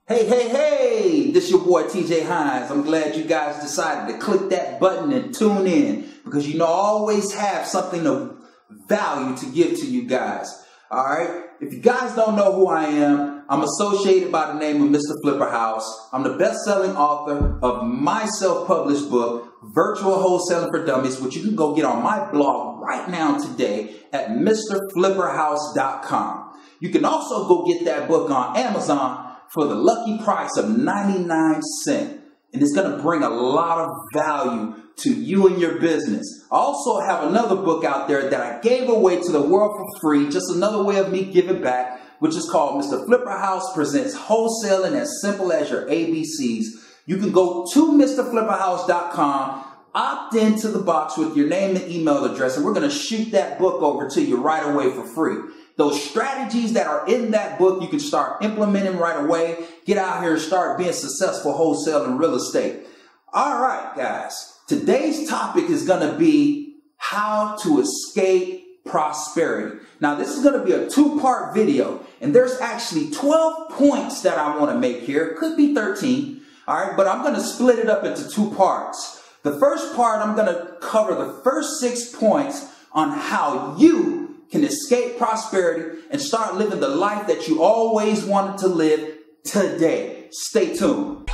Hey, this your boy TJ Hines. I'm glad you guys decided to click that button and tune in because I always have something of value to give to you guys. All right. If you guys don't know who I am, I'm associated by the name of Mr. Flipperhouse. I'm the best-selling author of my self-published book, Virtual Wholesaling for Dummies, which you can go get on my blog right now today at mrflipperhouse.com. You can also go get that book on Amazon for the lucky price of 99 cents. And it's going to bring a lot of value to you and your business. I also have another book out there that I gave away to the world for free, just another way of me giving back, which is called Mr. Flipperhouse Presents Wholesaling as Simple as Your ABCs. You can go to mrflipperhouse.com, opt into the box with your name and email address, and we're going to shoot that book over to you right away for free. Those strategies that are in that book, you can start implementing right away. Get out here and start being successful wholesaling real estate. All right, guys. Today's topic is going to be how to escape prosperity. Now, this is going to be a two-part video, and there's actually 12 points that I want to make here. Could be 13, all right, but I'm going to split it up into two parts. The first part, I'm going to cover the first 6 points on how you can escape prosperity and start living the life that you always wanted to live today. Stay tuned.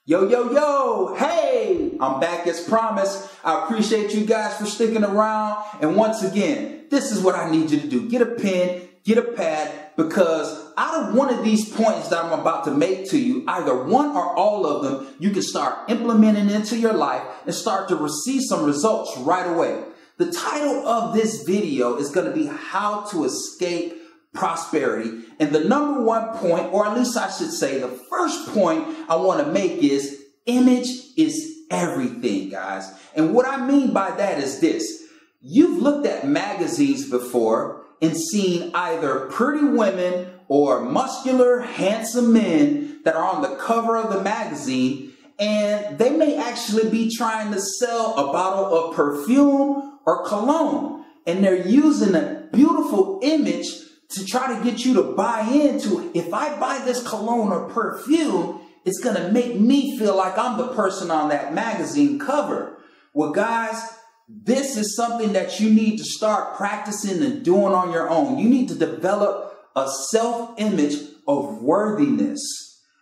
Yo, hey, I'm back as promised. I appreciate you guys for sticking around. And once again, this is what I need you to do. Get a pen, get a pad, because out of one of these points that I'm about to make to you, either one or all of them, you can start implementing into your life and start to receive some results right away. The title of this video is going to be How to Escape Prosperity. And the number one point, or at least I should say the first point I want to make is image is everything, guys. And what I mean by that is this. You've looked at magazines before and seen either pretty women or muscular, handsome men that are on the cover of the magazine, and they may actually be trying to sell a bottle of perfume or cologne, and they're using a beautiful image to try to get you to buy into, if I buy this cologne or perfume, it's going to make me feel like I'm the person on that magazine cover. Well, guys, this is something that you need to start practicing and doing on your own. You need to develop a self-image of worthiness.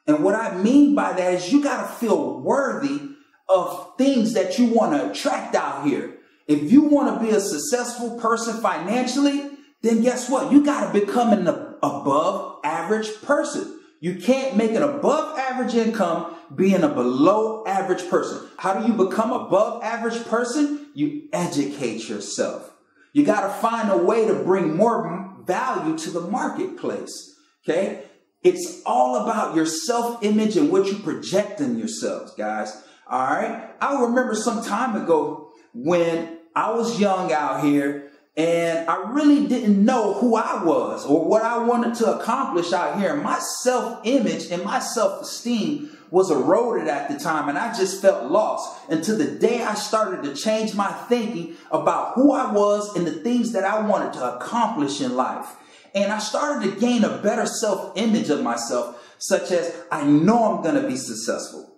And what I mean by that is you got to feel worthy of things that you want to attract out here. If you want to be a successful person financially, then guess what? You got to become an above average person. You can't make an above average income being a below average person. How do you become above average person? You educate yourself. You got to find a way to bring more value to the marketplace. Okay? It's all about your self-image and what you project in yourselves, guys. All right? I remember some time ago when I was young out here, and I really didn't know who I was or what I wanted to accomplish out here. My self-image and my self-esteem was eroded at the time, and I just felt lost until the day I started to change my thinking about who I was and the things that I wanted to accomplish in life. And I started to gain a better self-image of myself, such as I know I'm going to be successful.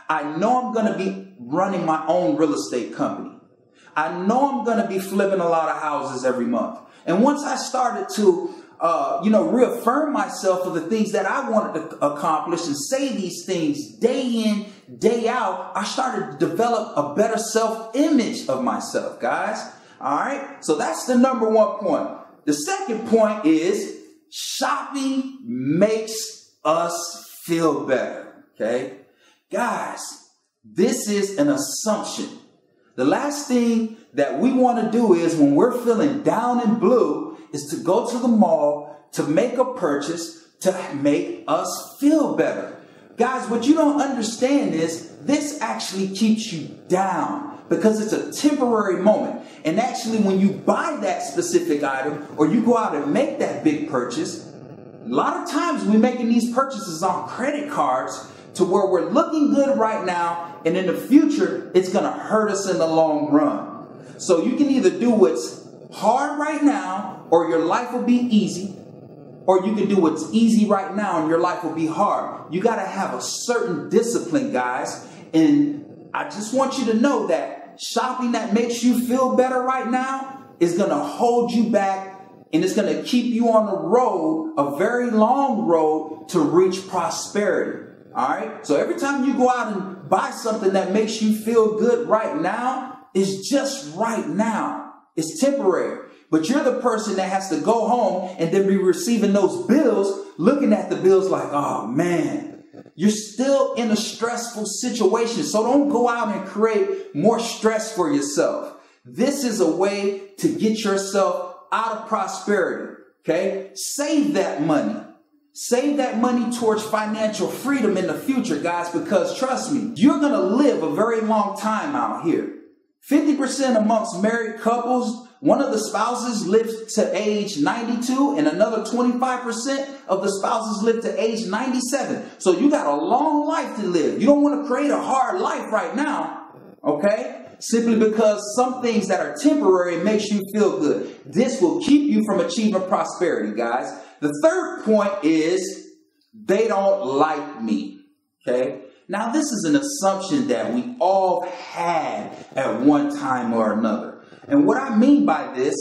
I know I'm going to be running my own real estate company. I know I'm going to be flipping a lot of houses every month. And once I started to, reaffirm myself of the things that I wanted to accomplish and say these things day in, day out, I started to develop a better self-image of myself, guys. All right. So that's the number one point. The second point is shopping makes us feel better. Okay. Guys, this is an assumption. The last thing that we want to do is when we're feeling down and blue is to go to the mall to make a purchase to make us feel better. Guys, what you don't understand is this actually keeps you down. because it's a temporary moment. And actually, when you buy that specific item or you go out and make that big purchase, a lot of times we're making these purchases on credit cards to where we're looking good right now, and in the future, it's going to hurt us in the long run. So you can either do what's hard right now, or your life will be easy, or you can do what's easy right now and your life will be hard. You got to have a certain discipline, guys. And I just want you to know that shopping that makes you feel better right now is going to hold you back, and it's going to keep you on the road, a very long road to reach prosperity. All right. So every time you go out and buy something that makes you feel good right now, it's just right now. It's temporary. But you're the person that has to go home and then be receiving those bills, looking at the bills like, oh man, you're still in a stressful situation. So don't go out and create more stress for yourself. This is a way to get yourself out of prosperity. Okay. Save that money. Save that money towards financial freedom in the future, guys, because trust me, you're going to live a very long time out here. 50% amongst married couples, one of the spouses lives to age 92 and another 25% of the spouses live to age 97. So you got a long life to live. You don't want to create a hard life right now, okay? Simply because some things that are temporary makes you feel good. This will keep you from achieving prosperity, guys. The third point is they don't like me, okay? Now, this is an assumption that we all had at one time or another. And what I mean by this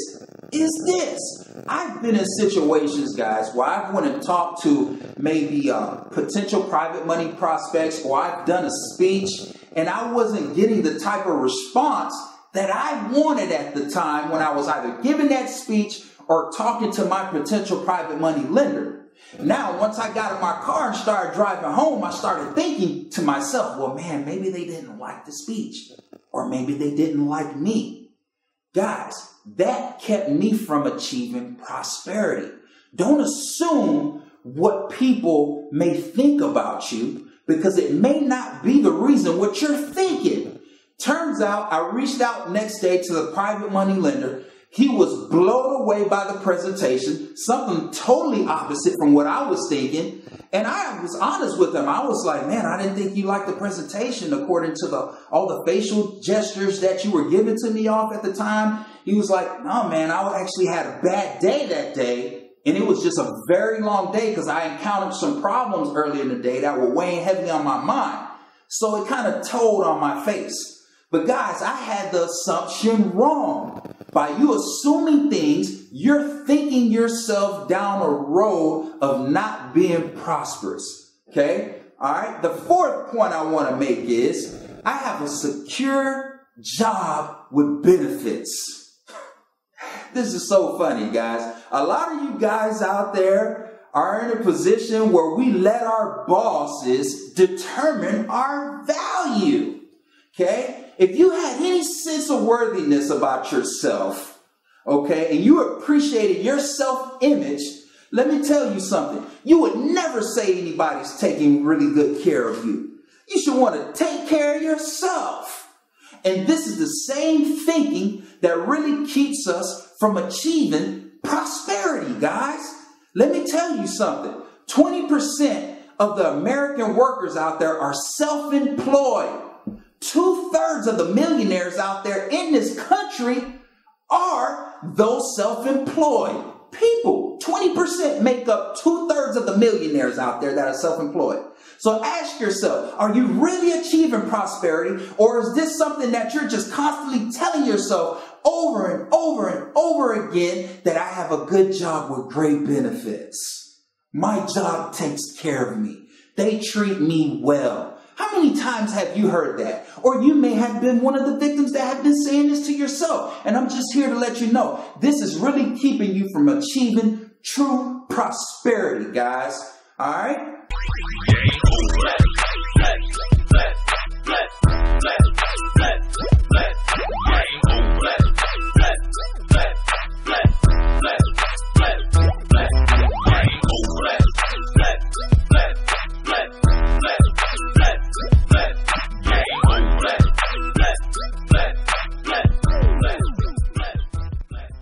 is this. I've been in situations, guys, where I've went and talked to maybe potential private money prospects, or I've done a speech, and I wasn't getting the type of response that I wanted at the time when I was either giving that speech or talking to my potential private money lender. Now, once I got in my car and started driving home, I started thinking to myself, well, man, maybe they didn't like the speech, or maybe they didn't like me. Guys, that kept me from achieving prosperity. Don't assume what people may think about you, because it may not be the reason what you're thinking. Turns out I reached out next day to the private money lender. He was blown away by the presentation, something totally opposite from what I was thinking. And I was honest with him. I was like, man, I didn't think you liked the presentation according to all the facial gestures that you were giving to me off at the time. He was like, no, man, I actually had a bad day that day. And it was just a very long day because I encountered some problems earlier in the day that were weighing heavily on my mind. So it kind of told on my face. But guys, I had the assumption wrong. By you assuming things, you're thinking yourself down a road of not being prosperous. Okay? All right. The fourth point I want to make is I have a secure job with benefits. This is so funny, guys. A lot of you guys out there are in a position where we let our bosses determine our value. Okay? If you had any sense of worthiness about yourself, okay, and you appreciated your self-image, let me tell you something. You would never say anybody's taking really good care of you. You should want to take care of yourself. And this is the same thinking that really keeps us from achieving prosperity, guys. Let me tell you something. 20% of the American workers out there are self-employed. 2/3 of the millionaires out there in this country are those self-employed people. 20% make up 2/3 of the millionaires out there that are self-employed. So ask yourself, are you really achieving prosperity, or is this something that you're just constantly telling yourself over and over and over again that I have a good job with great benefits? My job takes care of me. They treat me well. How many times have you heard that? Or you may have been one of the victims that have been saying this to yourself. And I'm just here to let you know, this is really keeping you from achieving true prosperity, guys. All right?